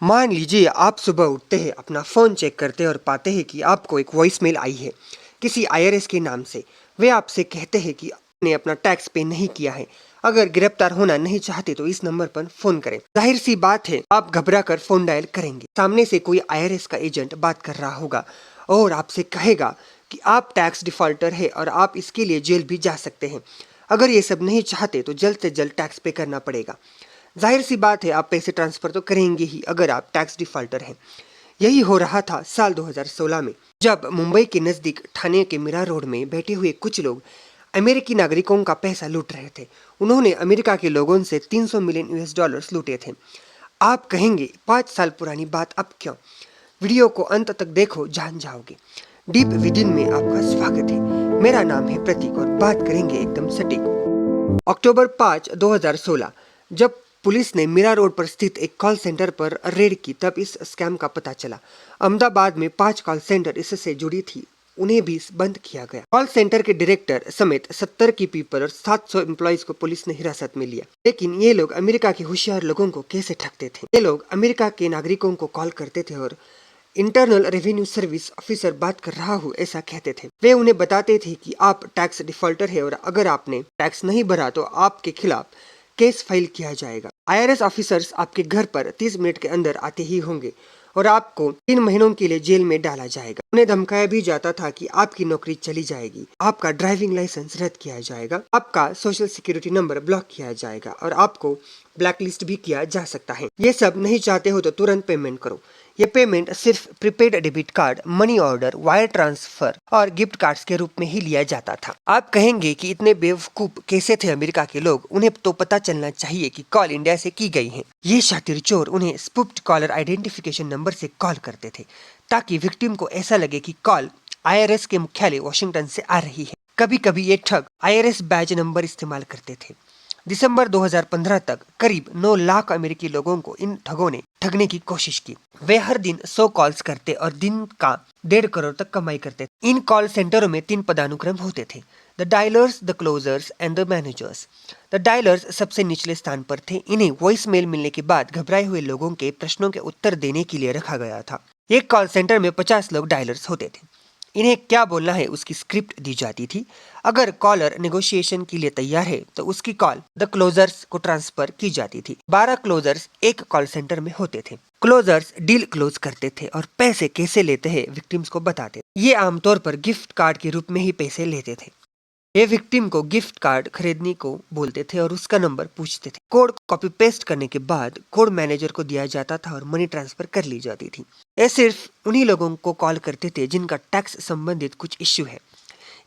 मान लीजिए आप सुबह उठते हैं, अपना फ़ोन चेक करते हैं और पाते हैं कि आपको एक वॉइसमेल आई है किसी आईआरएस के नाम से। वे आपसे कहते हैं कि आपने अपना टैक्स पे नहीं किया है। अगर गिरफ्तार होना नहीं चाहते तो इस नंबर पर फ़ोन करें। जाहिर सी बात है, आप घबरा कर फ़ोन डायल करेंगे। सामने से कोई आईआरएस का एजेंट बात कर रहा होगा और आपसे कहेगा कि आप टैक्स डिफ़ॉल्टर है और आप इसके लिए जेल भी जा सकते हैं। अगर ये सब नहीं चाहते तो जल्द से जल्द टैक्स पे करना पड़ेगा। जाहिर सी बात है, आप पैसे ट्रांसफ़र तो करेंगे ही अगर आप टैक्स डिफ़ॉल्टर हैं। यही हो रहा था साल 2016 में, जब मुंबई के नज़दीक ठाणे के मीरा रोड में बैठे हुए कुछ लोग अमेरिकी नागरिकों का पैसा लूट रहे थे। उन्होंने अमेरिका के लोगों से 300 मिलियन यूएस डॉलर्स लूटे थे। आप कहेंगे 5 साल पुरानी बात अब क्यों? वीडियो को अंत तक देखो, जान जाओगे। डीप विदिन में आपका स्वागत है। मेरा नाम है प्रतीक और बात करेंगे एकदम सटीक। अक्टूबर 5, 2016 जब पुलिस ने मीरा रोड पर स्थित एक कॉल सेंटर पर रेड की, तब इस स्कैम का पता चला। अहमदाबाद में 5 कॉल सेंटर इससे जुड़ी थी, उन्हें भी बंद किया गया। कॉल सेंटर के डायरेक्टर समेत 70 की पीपल और 700 एम्प्लॉइज को पुलिस ने हिरासत में लिया। लेकिन ये लोग अमेरिका के होशियार लोगों को कैसे ठगते थे? ये लोग अमेरिका के नागरिकों को कॉल करते थे और इंटरनल रेवेन्यू सर्विस ऑफिसर बात कर रहा हूँ ऐसा कहते थे। वे उन्हें बताते थे कि आप टैक्स डिफॉल्टर है और अगर आपने टैक्स नहीं भरा तो आपके खिलाफ केस फाइल किया जाएगा। आईआरएस ऑफिसर्स आपके घर पर 30 मिनट के अंदर आते ही होंगे और आपको 3 महीनों के लिए जेल में डाला जाएगा। उन्हें धमकाया भी जाता था कि आपकी नौकरी चली जाएगी, आपका ड्राइविंग लाइसेंस रद्द किया जाएगा, आपका सोशल सिक्योरिटी नंबर ब्लॉक किया जाएगा और आपको ब्लैकलिस्ट भी किया जा सकता है। ये सब नहीं चाहते हो तो तुरंत पेमेंट करो। ये पेमेंट सिर्फ prepaid debit card, money order, wire transfer और गिफ्ट कार्ड्स के रूप में ही लिया जाता था। आप कहेंगे कि इतने बेवकूफ कैसे थे अमेरिका के लोग? उन्हें तो पता चलना चाहिए कि कॉल इंडिया से की गई है। ये शातिर चोर उन्हें स्पूफ्ड कॉलर आइडेंटिफिकेशन नंबर से कॉल करते थे ताकि विक्टिम को ऐसा लगे कि कॉल आईआरएस के मुख्यालय वॉशिंगटन से आ रही है। कभी कभी ये ठग आईआरएस बैज नंबर इस्तेमाल करते थे। दिसंबर 2015 तक करीब 9 लाख अमेरिकी लोगों को इन ठगों ने ठगने की कोशिश की। वे हर दिन 100 कॉल्स करते और दिन का 1.5 करोड़ तक कमाई करते। इन कॉल सेंटरों में 3 पदानुक्रम होते थे: the dialers, the closers and the managers. The dialers सबसे निचले स्थान पर थे। इन्हें वॉइस मेल मिलने के बाद घबराए हुए लोगों के प्रश्नों के उत्तर देने के लिए रखा गया था। एक कॉल सेंटर में 50 लोग डायलर्स होते थे। इन्हें क्या बोलना है उसकी स्क्रिप्ट दी जाती थी। अगर कॉलर नेगोशिएशन के लिए तैयार है तो उसकी कॉल द क्लोजर्स को ट्रांसफर की जाती थी। 12 क्लोजर्स एक कॉल सेंटर में होते थे। क्लोजर्स डील क्लोज करते थे और पैसे कैसे लेते हैं विक्टिम्स को बताते। ये आमतौर पर गिफ्ट कार्ड के रूप में ही पैसे लेते थे। ये विक्टिम को गिफ्ट कार्ड खरीदने को बोलते थे और उसका नंबर पूछते थे। कोड कॉपी पेस्ट करने के बाद कोड मैनेजर को दिया जाता था और मनी ट्रांसफर कर ली जाती थी। ये सिर्फ उन्हीं लोगों को कॉल करते थे जिनका टैक्स संबंधित कुछ इश्यू है,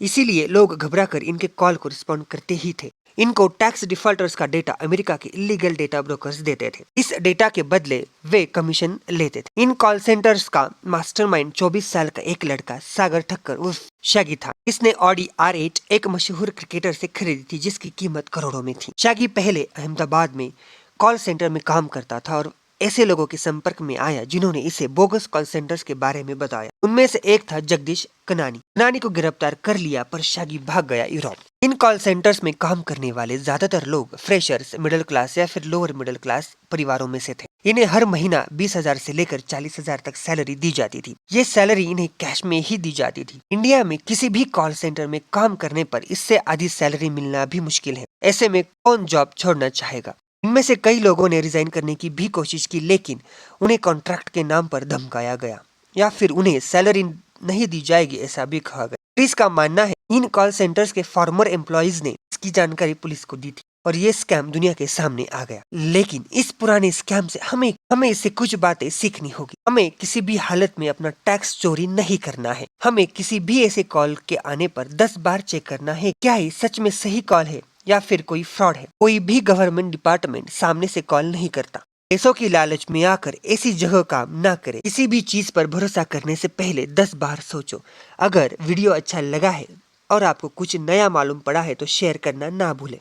इसीलिए लोग घबराकर इनके कॉल को रिस्पॉन्ड करते ही थे। इनको टैक्स डिफॉल्टर्स का डेटा अमेरिका के इलीगल डेटा ब्रोकर्स देते थे। इस डेटा के बदले वे कमीशन लेते थे। इन कॉल सेंटर्स का मास्टरमाइंड 24 साल का एक लड़का सागर ठक्कर उर्फ शैगी था। इसने ऑडी R8 एक मशहूर क्रिकेटर से खरीदी थी जिसकी कीमत करोड़ों में थी। शैगी पहले अहमदाबाद में कॉल सेंटर में काम करता था और ऐसे लोगों के संपर्क में आया जिन्होंने इसे बोगस कॉल सेंटर्स के बारे में बताया। उनमें से एक था जगदीश कनानी। कनानी को गिरफ्तार कर लिया पर शागी भाग गया यूरोप। इन कॉल सेंटर्स में काम करने वाले ज्यादातर लोग फ्रेशर्स, मिडिल क्लास या फिर लोअर मिडिल क्लास परिवारों में से थे। इन्हें हर महीना 20,000 से लेकर 40,000 तक सैलरी दी जाती थी। ये सैलरी इन्हें कैश में ही दी जाती थी। इंडिया में किसी भी कॉल सेंटर में काम करने पर इससे आधी सैलरी मिलना भी मुश्किल है। ऐसे में कौन जॉब छोड़ना चाहेगा? इनमें से कई लोगों ने रिजाइन करने की भी कोशिश की, लेकिन उन्हें कॉन्ट्रैक्ट के नाम पर धमकाया गया या फिर उन्हें सैलरी नहीं दी जाएगी ऐसा भी कहा गया। पुलिस का मानना है इन कॉल सेंटर्स के फॉर्मर एम्प्लॉइज ने इसकी जानकारी पुलिस को दी थी और ये स्कैम दुनिया के सामने आ गया। लेकिन इस पुराने स्कैम से हमें इससे कुछ बातें सीखनी होगी। हमें किसी भी हालत में अपना टैक्स चोरी नहीं करना है। हमें किसी भी ऐसे कॉल के आने पर 10 बार चेक करना है क्या ये सच में सही कॉल है या फिर कोई फ्रॉड है। कोई भी गवर्नमेंट डिपार्टमेंट सामने से कॉल नहीं करता। पैसों की लालच में आकर ऐसी जगह काम ना करे। किसी भी चीज पर भरोसा करने से पहले 10 बार सोचो। अगर वीडियो अच्छा लगा है और आपको कुछ नया मालूम पड़ा है तो शेयर करना ना भूलें।